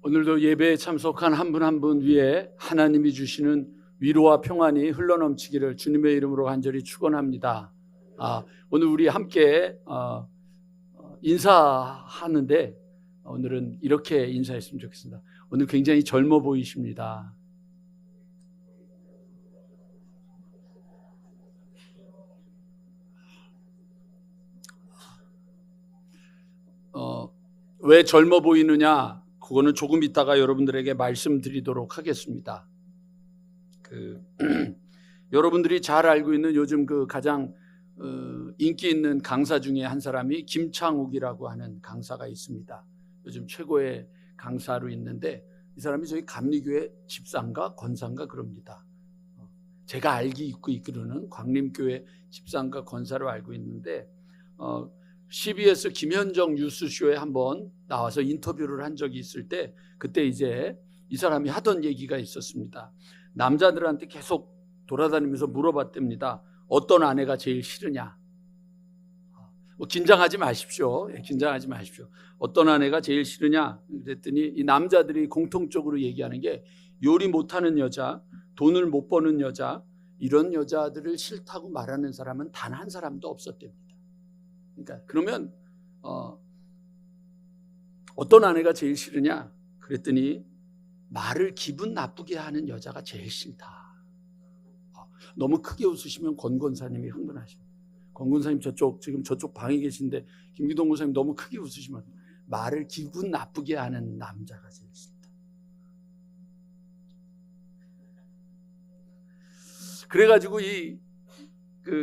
오늘도 예배에 참석한 한 분 한 분 위에 하나님이 주시는 위로와 평안이 흘러넘치기를 주님의 이름으로 간절히 축원합니다. 오늘 우리 함께 인사하는데 오늘은 이렇게 인사했으면 좋겠습니다. 오늘 굉장히 젊어 보이십니다. 왜 젊어 보이느냐? 그거는 조금 있다가 여러분들에게 말씀드리도록 하겠습니다. 여러분들이 잘 알고 있는 요즘 가장 인기 있는 강사 중에 한 사람이 김창욱이라고 하는 강사가 있습니다. 요즘 최고의 강사로 있는데 이 사람이 저희 감리교회 집사인가 권사인가 그럽니다. 제가 알기 있고 이끄는 광림교회 집사인가 권사로 알고 있는데 CBS 김현정 뉴스쇼에 한번 나와서 인터뷰를 한 적이 있을 때 그때 이제 이 사람이 하던 얘기가 있었습니다. 남자들한테 계속 돌아다니면서 물어봤답니다. 어떤 아내가 제일 싫으냐? 긴장하지 마십시오. 긴장하지 마십시오. 어떤 아내가 제일 싫으냐? 그랬더니 이 남자들이 공통적으로 얘기하는 게 요리 못하는 여자, 돈을 못 버는 여자, 이런 여자들을 싫다고 말하는 사람은 단 한 사람도 없었답니다. 그러니까 그러면 어떤 아내가 제일 싫으냐? 그랬더니 말을 기분 나쁘게 하는 여자가 제일 싫다. 너무 크게 웃으시면 권 권사님이 흥분하십니다. 권 권사님 지금 저쪽 방에 계신데 김기동 권사님 너무 크게 웃으시면 말을 기분 나쁘게 하는 남자가 제일 싫다. 그래가지고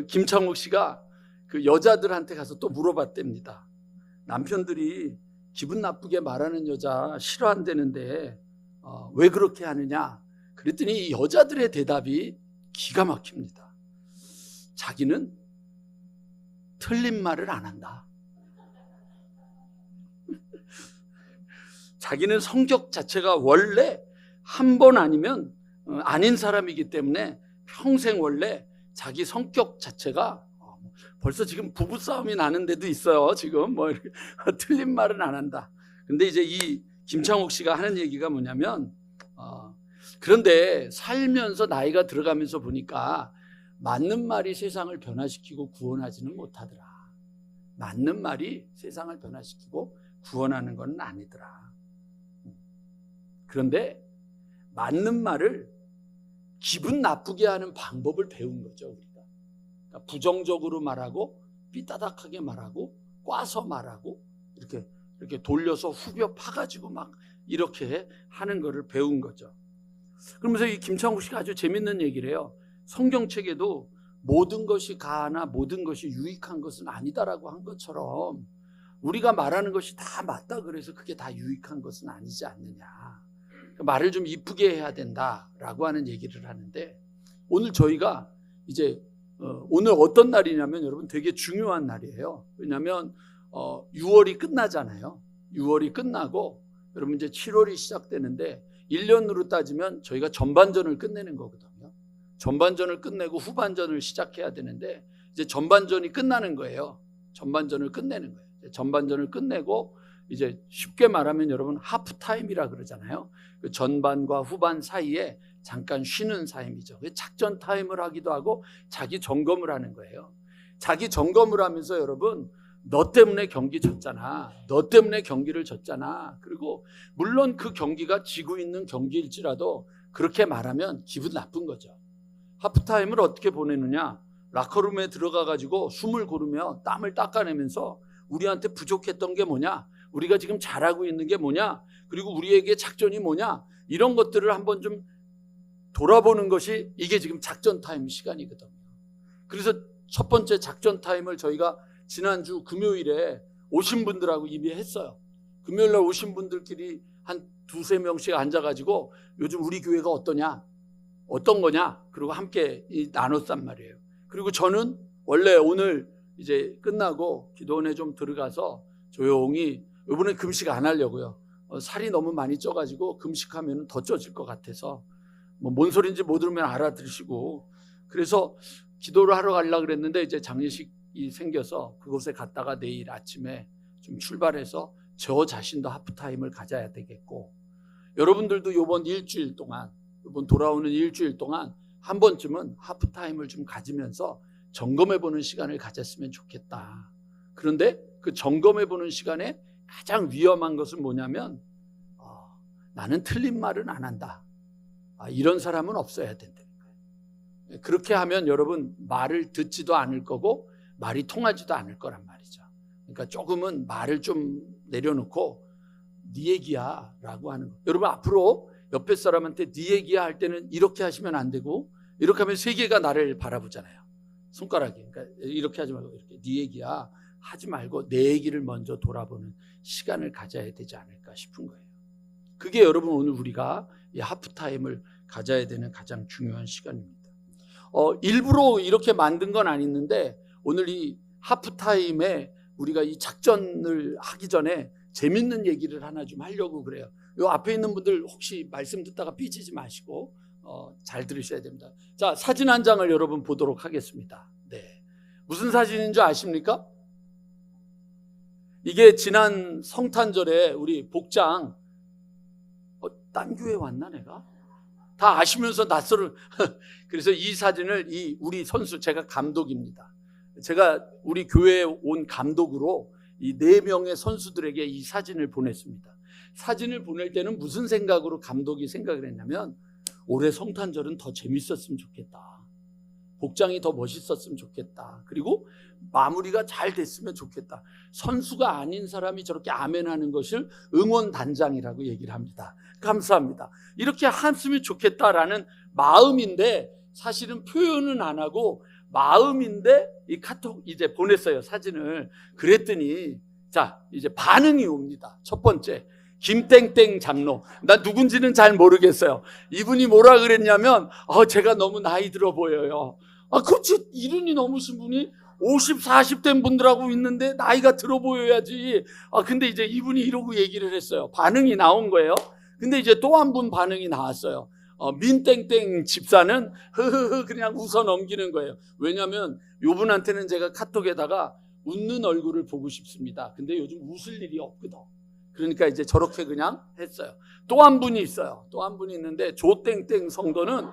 김창욱 씨가 그 여자들한테 가서 또 물어봤답니다. 남편들이 기분 나쁘게 말하는 여자 싫어한다는데 왜 그렇게 하느냐? 그랬더니 이 여자들의 대답이 기가 막힙니다. 자기는 틀린 말을 안 한다. 자기는 성격 자체가 원래 한 번 아니면 아닌 사람이기 때문에 평생 원래 자기 성격 자체가 벌써 지금 부부싸움이 나는 데도 있어요. 지금 이렇게 틀린 말은 안 한다. 근데 이제 이 김창욱 씨가 하는 얘기가 뭐냐면 그런데 살면서 나이가 들어가면서 보니까 맞는 말이 세상을 변화시키고 구원하지는 못하더라. 맞는 말이 세상을 변화시키고 구원하는 건 아니더라. 그런데 맞는 말을 기분 나쁘게 하는 방법을 배운 거죠, 우리가. 그러니까 부정적으로 말하고 삐따닥하게 말하고 꽈서 말하고 이렇게 돌려서 후벼 파가지고 막 이렇게 하는 거를 배운 거죠. 그러면서 이 김창욱 씨가 아주 재밌는 얘기를 해요. 성경책에도 모든 것이 가하나 모든 것이 유익한 것은 아니다라고 한 것처럼 우리가 말하는 것이 다 맞다 그래서 그게 다 유익한 것은 아니지 않느냐. 말을 좀 이쁘게 해야 된다라고 하는 얘기를 하는데 오늘 저희가 이제 오늘 어떤 날이냐면 여러분 되게 중요한 날이에요. 왜냐하면 6월이 끝나잖아요. 6월이 끝나고 여러분 이제 7월이 시작되는데 1년으로 따지면 저희가 전반전을 끝내는 거거든요. 전반전을 끝내고 후반전을 시작해야 되는데 이제 전반전이 끝나는 거예요. 전반전을 끝내는 거예요. 전반전을 끝내고 이제 쉽게 말하면 여러분 하프타임이라 그러잖아요. 그 전반과 후반 사이에 잠깐 쉬는 타임이죠. 작전 타임을 하기도 하고 자기 점검을 하는 거예요. 자기 점검을 하면서 여러분 너 때문에 경기 졌잖아. 너 때문에 경기를 졌잖아. 그리고 물론 그 경기가 지고 있는 경기일지라도 그렇게 말하면 기분 나쁜 거죠. 하프타임을 어떻게 보내느냐? 라커룸에 들어가가지고 숨을 고르며 땀을 닦아내면서 우리한테 부족했던 게 뭐냐? 우리가 지금 잘하고 있는 게 뭐냐? 그리고 우리에게 작전이 뭐냐? 이런 것들을 한번 좀 돌아보는 것이 이게 지금 작전 타임 시간이거든요. 그래서 첫 번째 작전 타임을 저희가 지난주 금요일에 오신 분들하고 이미 했어요. 금요일날 오신 분들끼리 한 두세 명씩 앉아가지고 요즘 우리 교회가 어떠냐? 어떤 거냐? 그리고 함께 나눴단 말이에요. 그리고 저는 원래 오늘 이제 끝나고 기도원에 좀 들어가서 조용히 이번에 금식 안 하려고요. 살이 너무 많이 쪄가지고 금식하면 더 쪄질 것 같아서 뭔 소리인지 못 들으면 알아들으시고 그래서 기도를 하러 가려고 그랬는데 이제 장례식이 생겨서 그곳에 갔다가 내일 아침에 좀 출발해서 저 자신도 하프타임을 가져야 되겠고 여러분들도 이번 일주일 동안, 이번 돌아오는 일주일 동안 한 번쯤은 하프타임을 좀 가지면서 점검해보는 시간을 가졌으면 좋겠다. 그런데 그 점검해보는 시간에 가장 위험한 것은 뭐냐면 나는 틀린 말은 안 한다. 이런 사람은 없어야 된다. 그렇게 하면 여러분 말을 듣지도 않을 거고 말이 통하지도 않을 거란 말이죠. 그러니까 조금은 말을 좀 내려놓고 네 얘기야 라고 하는 거. 여러분 앞으로 옆에 사람한테 네 얘기야 할 때는 이렇게 하시면 안 되고 이렇게 하면 세계가 나를 바라보잖아요. 손가락이. 그러니까 이렇게 하지 말고 이렇게 네 얘기야 하지 말고 내 얘기를 먼저 돌아보는 시간을 가져야 되지 않을까 싶은 거예요. 그게 여러분 오늘 우리가 이 하프타임을 가져야 되는 가장 중요한 시간입니다. 일부러 이렇게 만든 건 아닌데 오늘 이 하프타임에 우리가 이 작전을 하기 전에 재밌는 얘기를 하나 좀 하려고 그래요. 요 앞에 있는 분들 혹시 말씀 듣다가 삐지지 마시고 잘 들으셔야 됩니다. 자, 사진 한 장을 여러분 보도록 하겠습니다. 네, 무슨 사진인 줄 아십니까? 이게 지난 성탄절에 우리 복장 딴 교회 왔나 내가? 다 아시면서 낯설은 그래서 이 사진을 우리 선수, 제가 감독입니다. 제가 우리 교회에 온 감독으로 이 4명의 선수들에게 이 사진을 보냈습니다. 사진을 보낼 때는 무슨 생각으로 감독이 생각을 했냐면 올해 성탄절은 더 재밌었으면 좋겠다. 복장이 더 멋있었으면 좋겠다. 그리고 마무리가 잘 됐으면 좋겠다. 선수가 아닌 사람이 저렇게 아멘하는 것을 응원단장이라고 얘기를 합니다. 감사합니다. 이렇게 했으면 좋겠다라는 마음인데 사실은 표현은 안 하고 마음인데 이 카톡 이제 보냈어요. 사진을. 그랬더니 자 이제 반응이 옵니다. 첫 번째 김땡땡 장로. 나 누군지는 잘 모르겠어요. 이분이 뭐라 그랬냐면 제가 너무 나이 들어 보여요. 그렇지 이른이 넘으신 분이 50, 40 된 분들하고 있는데 나이가 들어 보여야지. 근데 이제 이분이 이러고 얘기를 했어요. 반응이 나온 거예요. 근데 이제 또 한 분 반응이 나왔어요. 민땡땡 집사는 흐흐흐 그냥 웃어 넘기는 거예요. 왜냐하면 이분한테는 제가 카톡에다가 웃는 얼굴을 보고 싶습니다. 근데 요즘 웃을 일이 없거든. 그러니까 이제 저렇게 그냥 했어요. 또 한 분이 있어요. 또 한 분이 있는데 조땡땡 성도는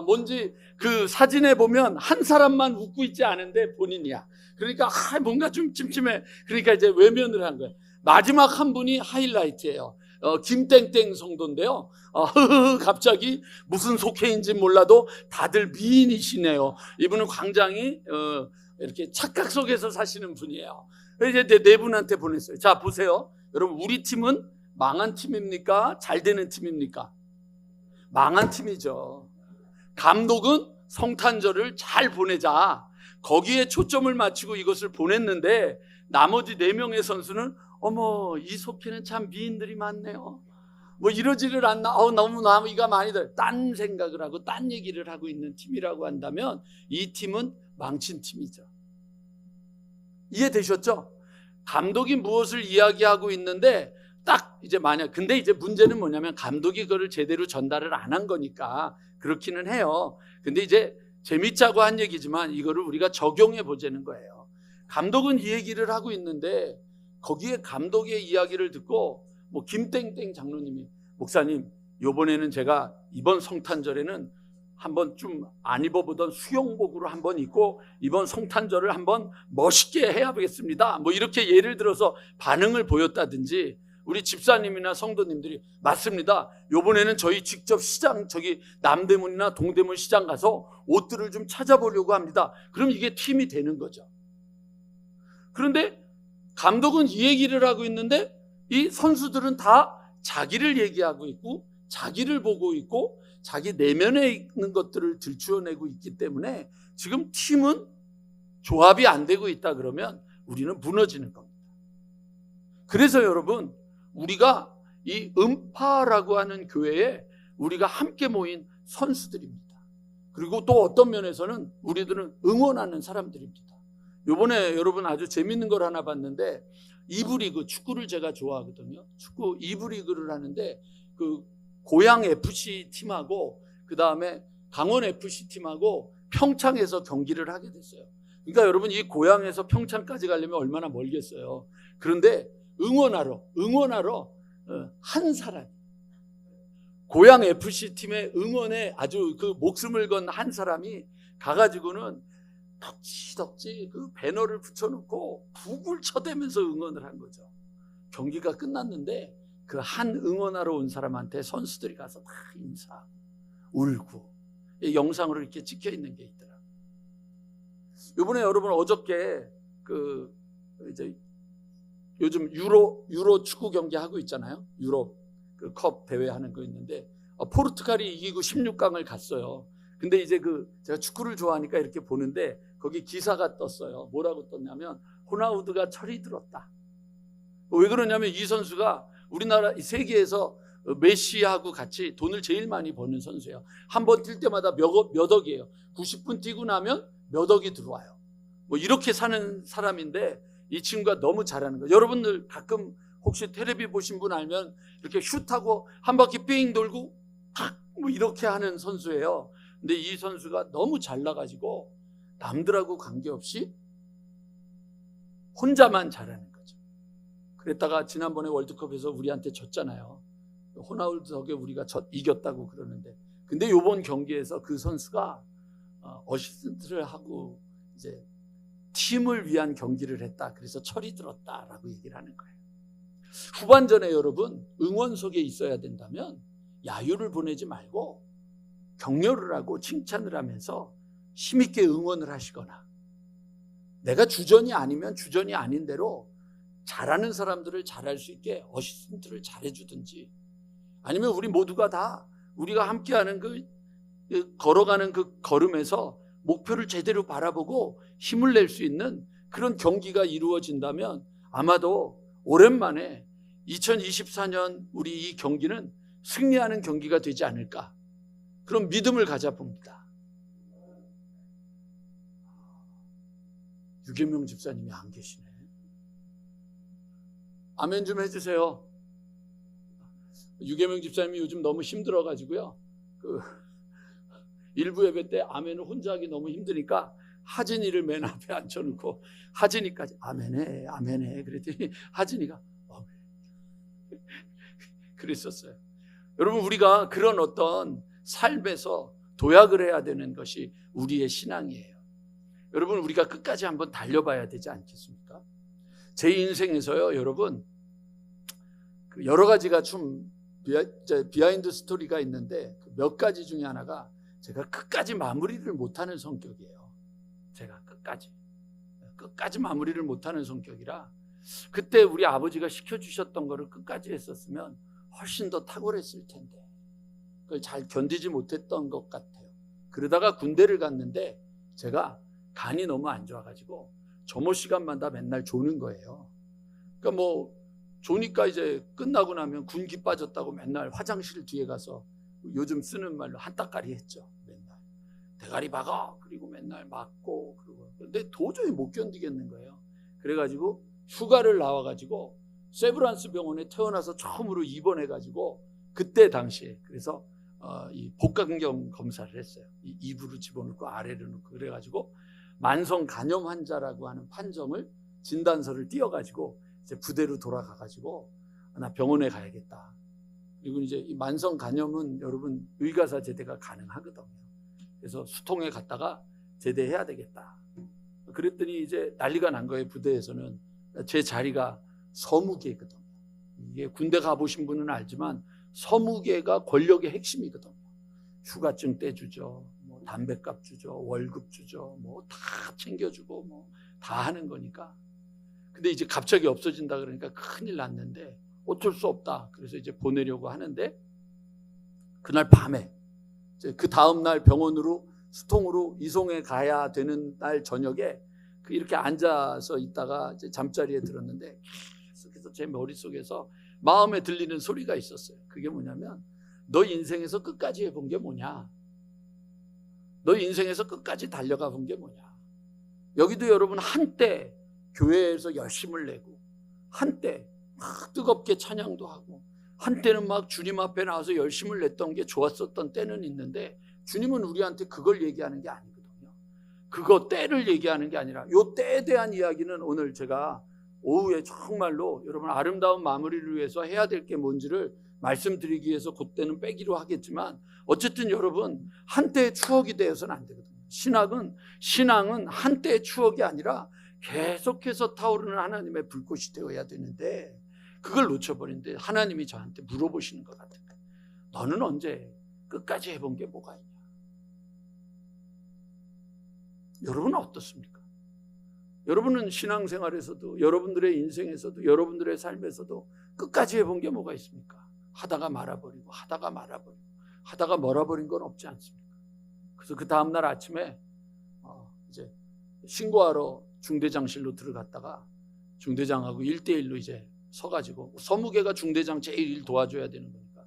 뭔지 그 사진에 보면 한 사람만 웃고 있지 않은데 본인이야. 그러니까 뭔가 좀 찜찜해. 그러니까 이제 외면을 한 거예요. 마지막 한 분이 하이라이트예요. 김땡땡 성도인데요. 갑자기 무슨 속해인지 몰라도 다들 미인이시네요. 이분은 굉장히 이렇게 착각 속에서 사시는 분이에요. 이제 네 분한테 보냈어요. 자 보세요. 여러분 우리 팀은 망한 팀입니까? 잘 되는 팀입니까? 망한 팀이죠. 감독은 성탄절을 잘 보내자 거기에 초점을 맞추고 이것을 보냈는데 나머지 4명의 선수는 어머 이 속해는 참 미인들이 많네요. 뭐 이러지를 않나. 너무 나이가 많이 들. 딴 생각을 하고 딴 얘기를 하고 있는 팀이라고 한다면 이 팀은 망친 팀이죠. 이해되셨죠? 감독이 무엇을 이야기하고 있는데 딱 이제 근데 이제 문제는 뭐냐면 감독이 그거를 제대로 전달을 안 한 거니까 그렇기는 해요. 근데 이제 재밌자고 한 얘기지만 이거를 우리가 적용해 보자는 거예요. 감독은 이 얘기를 하고 있는데 거기에 감독의 이야기를 듣고 뭐 김땡땡 장로님이 목사님 이번에는 제가 이번 성탄절에는 한번 좀 안 입어보던 수영복으로 한번 입고 이번 성탄절을 한번 멋있게 해야 보겠습니다. 뭐 이렇게 예를 들어서 반응을 보였다든지 우리 집사님이나 성도님들이 맞습니다. 이번에는 저희 직접 시장 저기 남대문이나 동대문 시장 가서 옷들을 좀 찾아보려고 합니다. 그럼 이게 팀이 되는 거죠. 그런데 감독은 이 얘기를 하고 있는데 이 선수들은 다 자기를 얘기하고 있고 자기를 보고 있고 자기 내면에 있는 것들을 들추어내고 있기 때문에 지금 팀은 조합이 안 되고 있다 그러면 우리는 무너지는 겁니다. 그래서 여러분 우리가 이 음파라고 하는 교회에 우리가 함께 모인 선수들입니다. 그리고 또 어떤 면에서는 우리들은 응원하는 사람들입니다. 이번에 여러분 아주 재밌는 걸 하나 봤는데 2부 리그 축구를 제가 좋아하거든요. 축구 2부 리그를 하는데 그 고양 FC 팀하고 그 다음에 강원 FC 팀하고 평창에서 경기를 하게 됐어요. 그러니까 여러분 이 고양에서 평창까지 가려면 얼마나 멀겠어요. 그런데 응원하러 한 사람이 고양 FC 팀의 응원에 아주 그 목숨을 건 한 사람이 가가지고는 덕지덕지 그 배너를 붙여놓고 북을 쳐대면서 응원을 한 거죠. 경기가 끝났는데 그 한 응원하러 온 사람한테 선수들이 가서 다 인사하고 울고, 영상으로 이렇게 찍혀 있는 게 있더라고요. 이번에 여러분 어저께 그 이제 요즘 유로 축구 경기 하고 있잖아요. 유로 그 컵 대회 하는 거 있는데 포르투갈이 이기고 16강을 갔어요. 근데 이제 제가 축구를 좋아하니까 이렇게 보는데 거기 기사가 떴어요. 뭐라고 떴냐면 호나우두가 철이 들었다. 왜 그러냐면 이 선수가 우리나라 세계에서 메시하고 같이 돈을 제일 많이 버는 선수예요. 한 번 뛸 때마다 몇 억이에요. 90분 뛰고 나면 몇 억이 들어와요. 뭐 이렇게 사는 사람인데 이 친구가 너무 잘하는 거예요. 여러분들 가끔 혹시 텔레비 보신 분 알면 이렇게 슛하고 한 바퀴 삥 돌고 탁 뭐 이렇게 하는 선수예요. 근데 이 선수가 너무 잘나가지고 남들하고 관계없이 혼자만 잘하는 거죠. 그랬다가 지난번에 월드컵에서 우리한테 졌잖아요. 호나우두 덕에 우리가 이겼다고 그러는데, 근데 이번 경기에서 그 선수가 어시스턴트를 하고 이제 팀을 위한 경기를 했다. 그래서 철이 들었다라고 얘기를 하는 거예요. 후반전에 여러분 응원석에 있어야 된다면 야유를 보내지 말고 격려를 하고 칭찬을 하면서 힘있게 응원을 하시거나, 내가 주전이 아니면 주전이 아닌 대로 잘하는 사람들을 잘할 수 있게 어시스턴트를 잘해주든지, 아니면 우리 모두가 다 우리가 함께하는 걸어가는 그 걸음에서 목표를 제대로 바라보고 힘을 낼 수 있는 그런 경기가 이루어진다면 아마도 오랜만에 2024년 우리 이 경기는 승리하는 경기가 되지 않을까, 그런 믿음을 가져봅니다. 유계명 집사님이 안 계시네. 아멘 좀 해주세요. 유계명 집사님이 요즘 너무 힘들어가지고요. 일부 예배 때 아멘을 혼자 하기 너무 힘드니까 하진이를 맨 앞에 앉혀놓고 하진이까지 아멘해 아멘해 그랬더니 하진이가 그랬었어요. 여러분, 우리가 그런 어떤 삶에서 도약을 해야 되는 것이 우리의 신앙이에요. 여러분, 우리가 끝까지 한번 달려봐야 되지 않겠습니까? 제 인생에서요, 여러분, 여러 가지가 좀 비하인드 스토리가 있는데 몇 가지 중에 하나가 제가 끝까지 마무리를 못하는 성격이에요. 제가 끝까지 마무리를 못하는 성격이라, 그때 우리 아버지가 시켜주셨던 거를 끝까지 했었으면 훨씬 더 탁월했을 텐데 그걸 잘 견디지 못했던 것 같아요. 그러다가 군대를 갔는데 제가 간이 너무 안 좋아가지고 점호 시간마다 맨날 조는 거예요. 그러니까 뭐 조니까 이제 끝나고 나면 군기 빠졌다고 맨날 화장실 뒤에 가서 요즘 쓰는 말로 한따까리 했죠. 맨날 대가리 박아, 그리고 맨날 맞고, 그러고. 근데 도저히 못 견디겠는 거예요. 그래가지고 휴가를 나와가지고 세브란스 병원에 태어나서 처음으로 입원해가지고 그때 당시에 그래서 이 복강경 검사를 했어요. 이 입으로 집어넣고 아래로 넣고, 그래가지고 만성 간염 환자라고 하는 판정을, 진단서를 띄어가지고 이제 부대로 돌아가가지고 나 병원에 가야겠다. 그리고 이제 이 만성 간염은 여러분 의가사 제대가 가능하거든요. 그래서 수통에 갔다가 제대해야 되겠다. 그랬더니 이제 난리가 난 거예요. 부대에서는 제 자리가 서무계거든요. 이게 군대 가보신 분은 알지만 서무계가 권력의 핵심이거든요. 휴가증 떼주죠, 뭐 담뱃값 주죠, 월급 주죠, 뭐 다 챙겨주고 뭐 다 하는 거니까. 근데 이제 갑자기 없어진다 그러니까 큰일 났는데 어쩔 수 없다. 그래서 이제 보내려고 하는데 그날 밤에, 그 다음 날 병원으로 수통으로 이송해 가야 되는 날 저녁에 이렇게 앉아서 있다가 이제 잠자리에 들었는데 계속해서 제 머릿속에서 마음에 들리는 소리가 있었어요. 그게 뭐냐면, 너 인생에서 끝까지 해본 게 뭐냐? 너 인생에서 끝까지 달려가 본 게 뭐냐? 여기도 여러분 한때 교회에서 열심을 내고, 한때 막 뜨겁게 찬양도 하고, 한때는 막 주님 앞에 나와서 열심을 냈던 게 좋았었던 때는 있는데, 주님은 우리한테 그걸 얘기하는 게 아니거든요. 그거 때를 얘기하는 게 아니라 요 때에 대한 이야기는 오늘 제가 오후에 정말로 여러분 아름다운 마무리를 위해서 해야 될 게 뭔지를 말씀드리기 위해서 그때는 빼기로 하겠지만 어쨌든 여러분 한때의 추억이 되어서는 안 되거든요. 신앙은 한때의 추억이 아니라 계속해서 타오르는 하나님의 불꽃이 되어야 되는데 그걸 놓쳐버리는데 하나님이 저한테 물어보시는 것 같아요. 너는 언제 끝까지 해본 게 뭐가 있냐? 여러분은 어떻습니까? 여러분은 신앙생활에서도 여러분들의 인생에서도 여러분들의 삶에서도 끝까지 해본 게 뭐가 있습니까? 하다가 말아버리고 하다가 멀어버린 건 없지 않습니까? 그래서 그 다음날 아침에 이제 신고하러 중대장실로 들어갔다가 중대장하고 1대1로 이제 서가지고 서무개가 중대장 제일 일 도와줘야 되는 거니까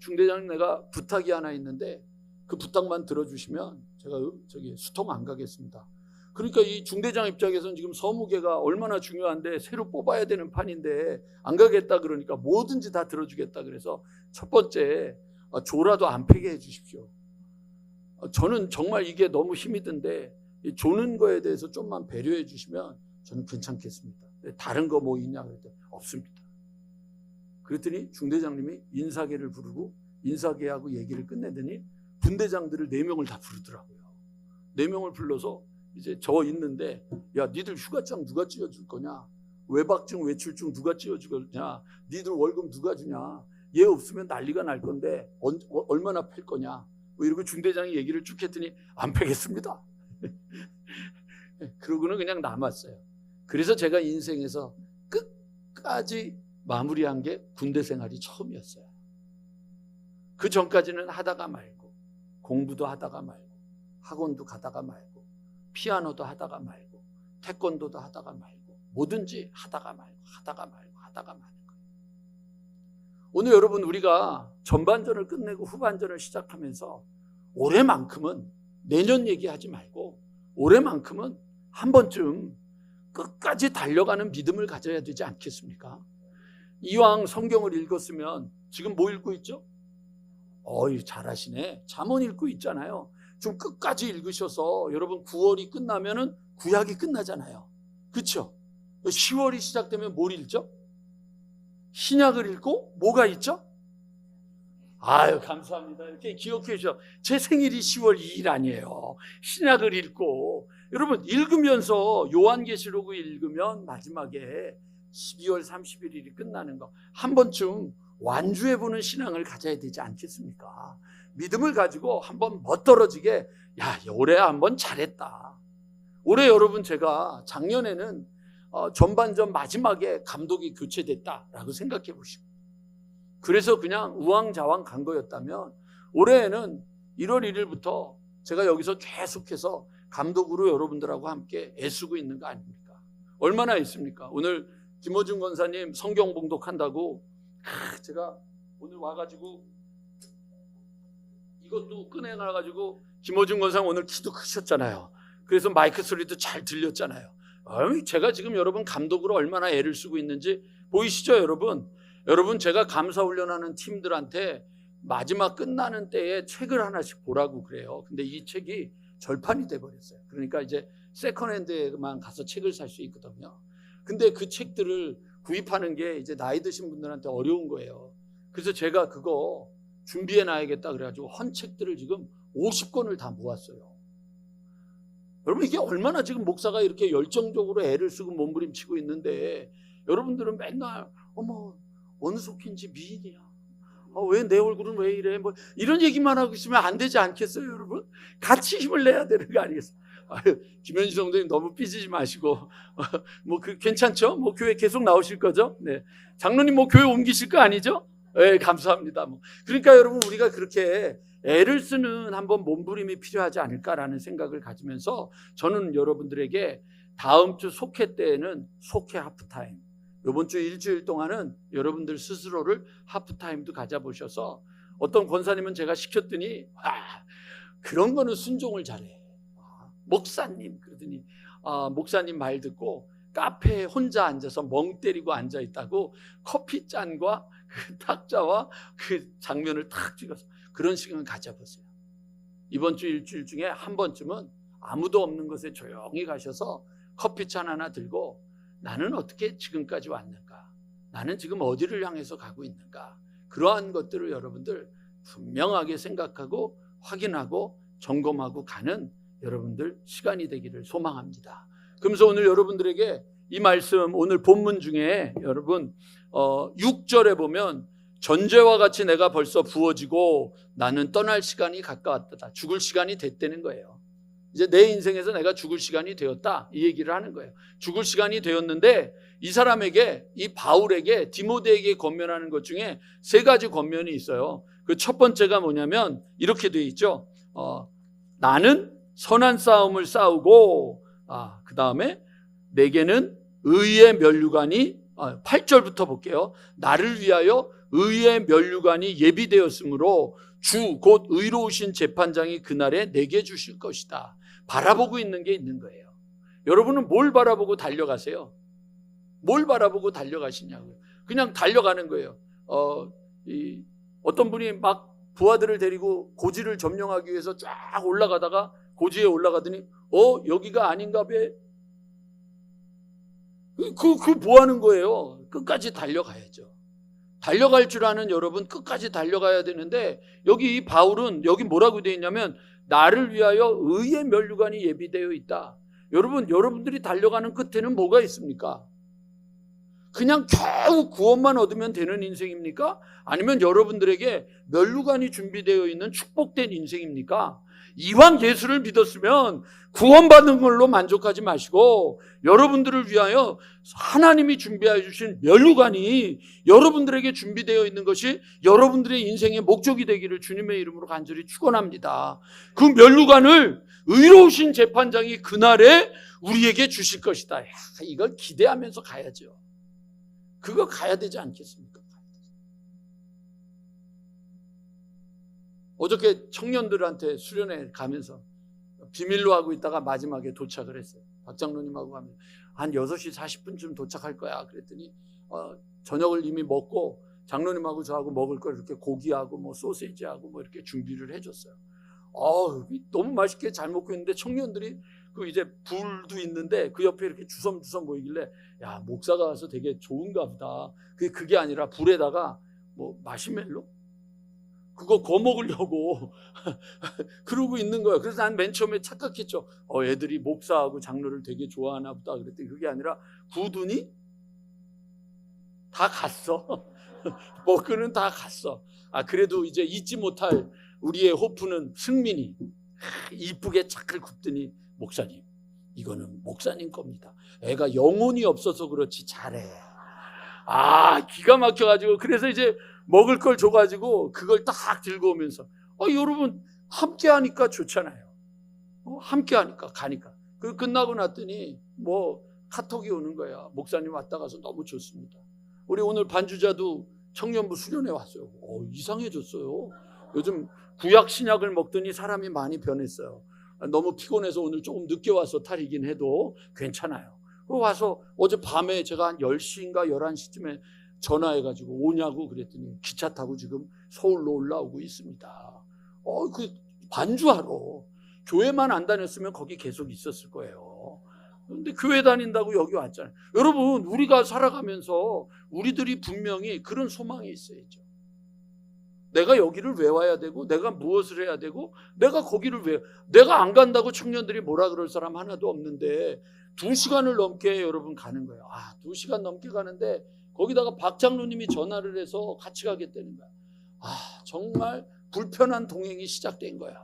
중대장 내가 부탁이 하나 있는데 그 부탁만 들어주시면 제가 저기 수통 안 가겠습니다. 그러니까 이 중대장 입장에서는 지금 서무개가 얼마나 중요한데 새로 뽑아야 되는 판인데 안 가겠다 그러니까 뭐든지 다 들어주겠다. 그래서 첫 번째 조라도 안 패게 해주십시오. 저는 정말 이게 너무 힘이 든데 조는 거에 대해서 좀만 배려해 주시면 저는 괜찮겠습니다. 다른 거 뭐 있냐 그랬더니 없습니다. 그랬더니 중대장님이 인사계를 부르고 인사계하고 얘기를 끝내더니 분대장들을 4명을 다 부르더라고요. 4명을 불러서 이제 저 있는데 야 니들 휴가장 누가 찌어줄 거냐, 외박증 외출증 누가 찌어줄 거냐, 니들 월급 누가 주냐, 얘 없으면 난리가 날 건데 얼마나 팔 거냐 뭐 이러고 중대장이 얘기를 쭉 했더니 안 패겠습니다. 그러고는 그냥 남았어요. 그래서 제가 인생에서 끝까지 마무리한 게 군대 생활이 처음이었어요. 그 전까지는 하다가 말고 공부도 하다가 말고 학원도 가다가 말고 피아노도 하다가 말고 태권도도 하다가 말고 뭐든지 하다가 말고 하다가 마는 거예요. 오늘 여러분 우리가 전반전을 끝내고 후반전을 시작하면서 올해만큼은 내년 얘기하지 말고 올해만큼은 한 번쯤 끝까지 달려가는 믿음을 가져야 되지 않겠습니까? 이왕 성경을 읽었으면 지금 뭐 읽고 있죠? 잘하시네. 잠언 읽고 있잖아요. 좀 끝까지 읽으셔서 여러분 9월이 끝나면은 구약이 끝나잖아요. 그렇죠? 10월이 시작되면 뭘 읽죠? 신약을 읽고 뭐가 있죠? 아유 감사합니다. 이렇게 기억해 주셔. 제 생일이 10월 2일 아니에요. 신약을 읽고 여러분 읽으면서 요한계시록을 읽으면 마지막에 12월 31일이 끝나는 거 한 번쯤 완주해보는 신앙을 가져야 되지 않겠습니까? 믿음을 가지고 한번 멋떨어지게 야 올해 한번 잘했다. 올해 여러분 제가 작년에는 전반전 마지막에 감독이 교체됐다라고 생각해 보시고 그래서 그냥 우왕좌왕 간 거였다면 올해에는 1월 1일부터 제가 여기서 계속해서 감독으로 여러분들하고 함께 애쓰고 있는 거 아닙니까? 얼마나 있습니까? 오늘 김호준 권사님 성경 봉독한다고 제가 오늘 와가지고 이것도 꺼내놔가지고 김호준 권사님 오늘 키도 크셨잖아요. 그래서 마이크 소리도 잘 들렸잖아요. 제가 지금 여러분 감독으로 얼마나 애를 쓰고 있는지 보이시죠 여러분? 여러분 제가 감사훈련하는 팀들한테 마지막 끝나는 때에 책을 하나씩 보라고 그래요. 근데 이 책이 절판이 돼버렸어요. 그러니까 이제 세컨핸드에만 가서 책을 살 수 있거든요. 근데 그 책들을 구입하는 게 이제 나이 드신 분들한테 어려운 거예요. 그래서 제가 그거 준비해 놔야겠다 그래가지고 헌 책들을 지금 50권을 다 모았어요. 여러분 이게 얼마나 지금 목사가 이렇게 열정적으로 애를 쓰고 몸부림치고 있는데 여러분들은 맨날 어머 어느 속인지 미인이야. 왜 내 얼굴은 왜 이래? 뭐 이런 얘기만 하고 있으면 안 되지 않겠어요, 여러분? 같이 힘을 내야 되는 거 아니겠어요? 김현지 성도님 너무 삐지지 마시고 괜찮죠? 뭐 교회 계속 나오실 거죠? 네. 장로님 뭐 교회 옮기실 거 아니죠? 네, 감사합니다. 그러니까 여러분 우리가 그렇게 애를 쓰는 한번 몸부림이 필요하지 않을까라는 생각을 가지면서 저는 여러분들에게 다음 주 속회 때에는 속회 하프타임, 이번 주 일주일 동안은 여러분들 스스로를 하프타임도 가져보셔서 어떤 권사님은 제가 시켰더니 그런 거는 순종을 잘해. 목사님 그러더니 목사님 말 듣고 카페에 혼자 앉아서 멍 때리고 앉아 있다고 커피잔과 그 탁자와 그 장면을 탁 찍어서 그런 시간을 가져보세요. 이번 주 일주일 중에 한 번쯤은 아무도 없는 곳에 조용히 가셔서 커피잔 하나 들고 나는 어떻게 지금까지 왔는가? 나는 지금 어디를 향해서 가고 있는가? 그러한 것들을 여러분들 분명하게 생각하고 확인하고 점검하고 가는 여러분들 시간이 되기를 소망합니다. 그러면서 오늘 여러분들에게 이 말씀, 오늘 본문 중에 여러분 6절에 보면 전제와 같이 내가 벌써 부어지고 나는 떠날 시간이 가까웠다. 죽을 시간이 됐다는 거예요. 이제 내 인생에서 내가 죽을 시간이 되었다, 이 얘기를 하는 거예요. 죽을 시간이 되었는데 이 사람에게, 이 바울에게, 디모데에게 권면하는 것 중에 세 가지 권면이 있어요. 그 첫 번째가 뭐냐면 이렇게 되어 있죠. 나는 선한 싸움을 싸우고, 그 다음에 내게는 의의 면류관이, 8절부터 볼게요. 나를 위하여 의의 면류관이 예비되었으므로 주 곧 의로우신 재판장이 그날에 내게 주실 것이다. 바라보고 있는 게 있는 거예요. 여러분은 뭘 바라보고 달려가세요? 뭘 바라보고 달려가시냐고요. 그냥 달려가는 거예요. 어떤 분이 막 부하들을 데리고 고지를 점령하기 위해서 쫙 올라가다가 고지에 올라가더니 여기가 아닌가 봐. 뭐 하는 거예요? 끝까지 달려가야죠. 달려갈 줄 아는 여러분, 끝까지 달려가야 되는데, 여기 이 바울은 여기 뭐라고 되어 있냐면 나를 위하여 의의 면류관이 예비되어 있다. 여러분들이 달려가는 끝에는 뭐가 있습니까? 그냥 겨우 구원만 얻으면 되는 인생입니까? 아니면 여러분들에게 면류관이 준비되어 있는 축복된 인생입니까? 이왕 예수를 믿었으면 구원받는 걸로 만족하지 마시고 여러분들을 위하여 하나님이 준비해 주신 면류관이 여러분들에게 준비되어 있는 것이 여러분들의 인생의 목적이 되기를 주님의 이름으로 간절히 축원합니다. 그 면류관을 의로우신 재판장이 그날에 우리에게 주실 것이다. 이걸 기대하면서 가야죠. 그거 가야 되지 않겠습니까? 어저께 청년들한테 수련회 가면서 비밀로 하고 있다가 마지막에 도착을 했어요. 박 장로님하고 가면 한 6시 40분쯤 도착할 거야. 그랬더니 저녁을 이미 먹고 장로님하고 저하고 먹을 걸 이렇게 고기하고 뭐 소시지하고 뭐 이렇게 준비를 해줬어요. 너무 맛있게 잘 먹고 있는데 청년들이 그 이제 불도 있는데 그 옆에 이렇게 주섬주섬 보이길래 야, 목사가 와서 되게 좋은가 보다. 그게 아니라 불에다가 뭐 마시멜로? 그거 구워 먹으려고 그러고 있는 거예요. 그래서 난 맨 처음에 착각했죠. 애들이 목사하고 장로를 되게 좋아하나 보다 그랬더니 그게 아니라 구두니 다 갔어. 먹고는 다 갔어. 그래도 이제 잊지 못할 우리의 호프는 승민이 이쁘게 착을 굽더니 목사님, 이거는 목사님 겁니다. 애가 영혼이 없어서 그렇지 잘해. 기가 막혀가지고 그래서 이제 먹을 걸 줘가지고 그걸 딱 들고 오면서 여러분 함께 하니까 좋잖아요. 함께 하니까 가니까. 끝나고 났더니 뭐 카톡이 오는 거야. 목사님 왔다 가서 너무 좋습니다. 우리 오늘 반주자도 청년부 수련회 왔어요. 이상해졌어요. 요즘 구약 신약을 먹더니 사람이 많이 변했어요. 너무 피곤해서 오늘 조금 늦게 와서 탈이긴 해도 괜찮아요. 와서 어제 밤에 제가 한 10시인가 11시쯤에 전화해가지고 오냐고 그랬더니 기차 타고 지금 서울로 올라오고 있습니다. 그 반주하러 교회만 안 다녔으면 거기 계속 있었을 거예요. 근데 교회 다닌다고 여기 왔잖아요. 여러분, 우리가 살아가면서 우리들이 분명히 그런 소망이 있어야죠. 내가 여기를 왜 와야 되고 내가 무엇을 해야 되고 내가 거기를 왜, 내가 안 간다고 청년들이 뭐라 그럴 사람 하나도 없는데 2시간을 넘게 여러분 가는 거예요. 2시간 넘게 가는데 거기다가 박 장로님이 전화를 해서 같이 가겠다는 거야. 정말 불편한 동행이 시작된 거야.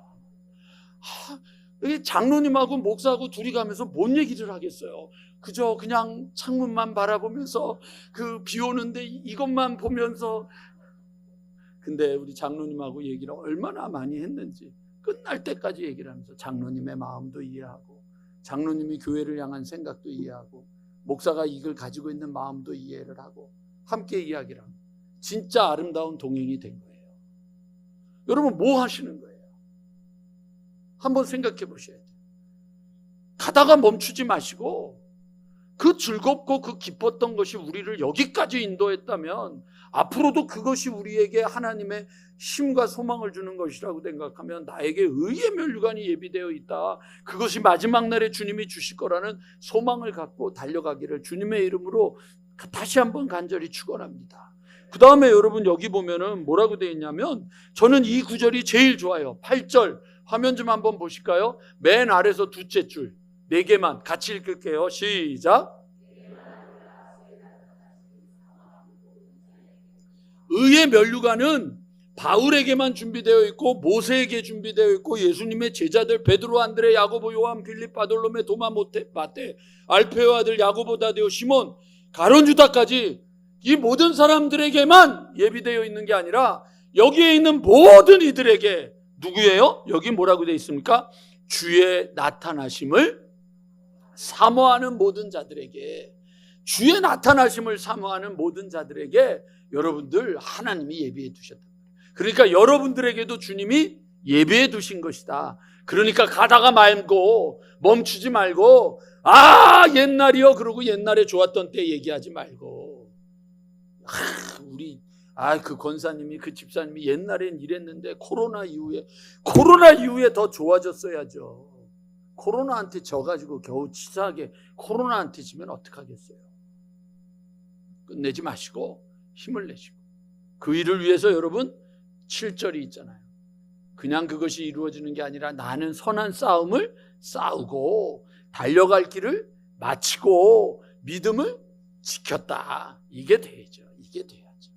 장로님하고 목사하고 둘이 가면서 뭔 얘기를 하겠어요. 그저 그냥 창문만 바라보면서 그 비 오는데 이것만 보면서. 근데 우리 장로님하고 얘기를 얼마나 많이 했는지 끝날 때까지 얘기를 하면서 장로님의 마음도 이해하고 장로님이 교회를 향한 생각도 이해하고 목사가 이걸 가지고 있는 마음도 이해를 하고 함께 이야기를 합니다. 진짜 아름다운 동행이 된 거예요. 여러분 뭐 하시는 거예요? 한번 생각해 보셔야 돼요. 가다가 멈추지 마시고 그 즐겁고 그 기뻤던 것이 우리를 여기까지 인도했다면 앞으로도 그것이 우리에게 하나님의 힘과 소망을 주는 것이라고 생각하면 나에게 의의 면류관이 예비되어 있다. 그것이 마지막 날에 주님이 주실 거라는 소망을 갖고 달려가기를 주님의 이름으로 다시 한번 간절히 축원합니다. 그 다음에 여러분 여기 보면은 뭐라고 되어 있냐면, 저는 이 구절이 제일 좋아요. 8절 화면 좀 한번 보실까요? 맨 아래서 두째 줄 4개만 같이 읽을게요. 시작. 의의 면류관은 바울에게만 준비되어 있고 모세에게 준비되어 있고 예수님의 제자들 베드로, 안드레, 야고보, 요한, 빌립, 바돌로메, 도마, 마테, 알페오 아들 야고보, 다데오, 시몬, 가룟 유다까지 이 모든 사람들에게만 예비되어 있는 게 아니라 여기에 있는 모든 이들에게, 누구예요? 여기 뭐라고 되어 있습니까? 주의 나타나심을 사모하는 모든 자들에게, 주의 나타나심을 사모하는 모든 자들에게 여러분들 하나님이 예비해 두셨다. 그러니까 여러분들에게도 주님이 예비해 두신 것이다. 그러니까 가다가 말고, 멈추지 말고 옛날이요 그러고 옛날에 좋았던 때 얘기하지 말고, 그 권사님이, 그 집사님이 옛날엔 이랬는데 코로나 이후에 더 좋아졌어야죠. 코로나한테 져가지고 겨우 치사하게 코로나한테 지면 어떡하겠어요. 끝내지 마시고 힘을 내시고, 그 일을 위해서 여러분 7절이 있잖아요. 그냥 그것이 이루어지는 게 아니라 나는 선한 싸움을 싸우고 달려갈 길을 마치고 믿음을 지켰다. 이게 돼야죠. 이게 돼야죠.